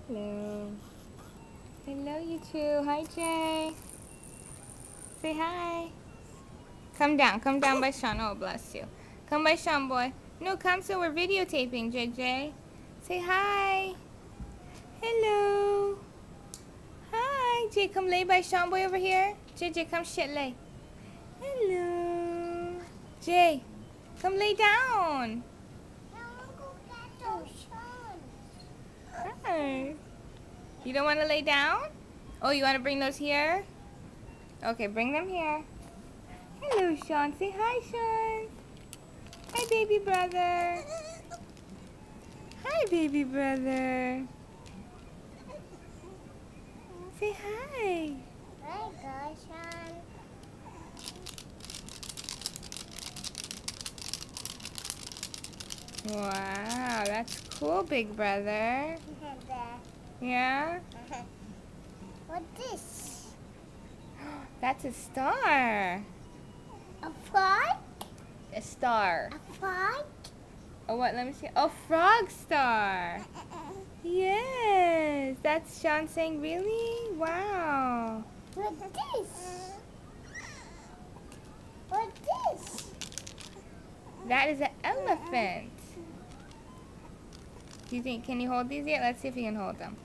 Hello. Hello, you two. Hi, Jay. Say hi. Come down by Sean. Oh, bless you. Come by Sean, boy. No, come so we're videotaping, JJ. Say hi. Hello. Hi. Jay, come lay by Sean, boy, over here. JJ, come shit lay. Hello. Jay, come lay down. Hi. You don't want to lay down? Oh, you want to bring those here? Okay, bring them here. Hello, Sean. Say hi, Sean. Hi, baby brother. Hi, baby brother. Say hi. Hi, guys, Sean. Wow, that's cool, big brother. Yeah? What's this? That's a star. A frog? A star. A frog? Oh, what? Let me see. Oh, frog star. Yes. That's Sean saying, really? Wow. What's this? What's this? That is an elephant. Do you think, can you hold these yet? Let's see if he can hold them.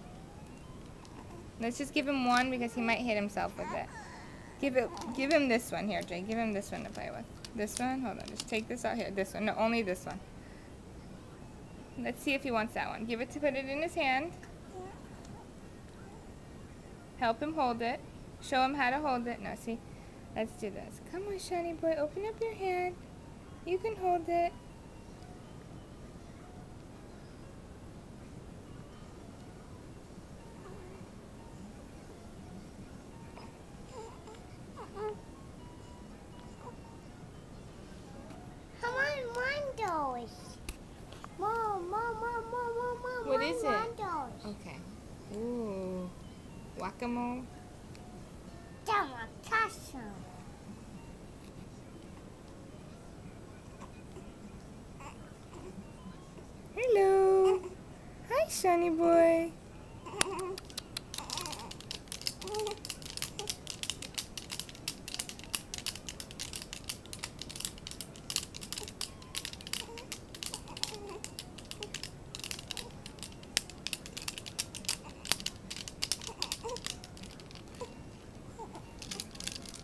Let's just give him one because he might hit himself with it. Give him this one here, Jay. Give him this one to play with. This one? Hold on. Just take this out here. This one. No, only this one. Let's see if he wants that one. Give it to put it in his hand. Help him hold it. Show him how to hold it. No, see? Let's do this. Come on, Shiny boy. Open up your hand. You can hold it. What is it? Okay. Ooh. Whack-a-mole. Hello. Hi, Shiny boy.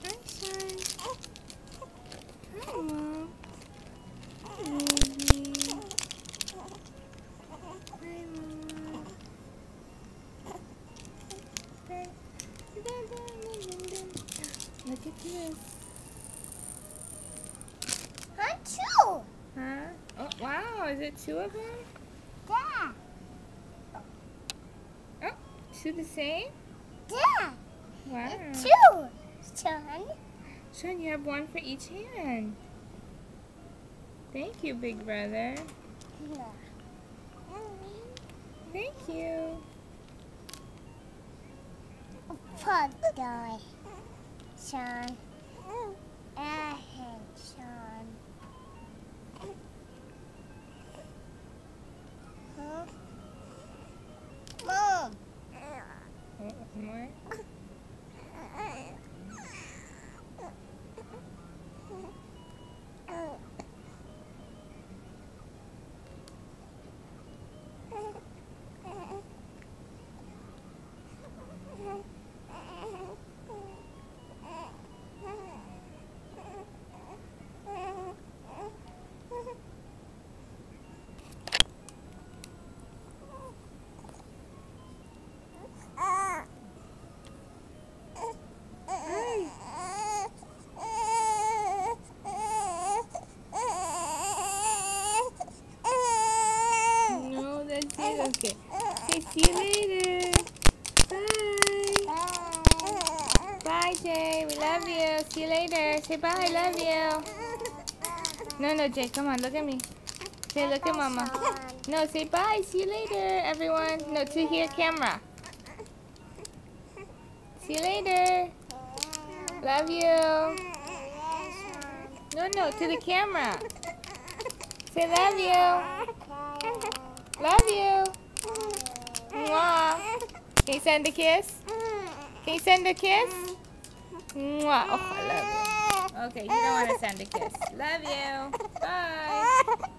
Hi, Shine. Hi, Mom. Hi, baby. Hi, Mom. Look at this. Two. Huh? Oh, wow. Is it two of them? Yeah. Oh, two the same? Yeah. Wow. Two. Son. Sean, you have one for each hand. Thank you, big brother. Thank you. Frog guy. Son. And Sean. Huh? Mom. Oh, more? No, that's it. Okay. Okay, see you later. Bye. Bye, Jay. We love you. See you later. Say bye. Love you. No, Jay. Come on. Look at me. Say, look at Mama. No, say bye. See you later, everyone. No, to here, camera. See you later. Love you. No, to the camera. Say love you. Love you. Mwah. Can you send a kiss? Can you send a kiss? Mwah. Oh, I love you. Okay, you don't want to send a kiss. Love you. Bye.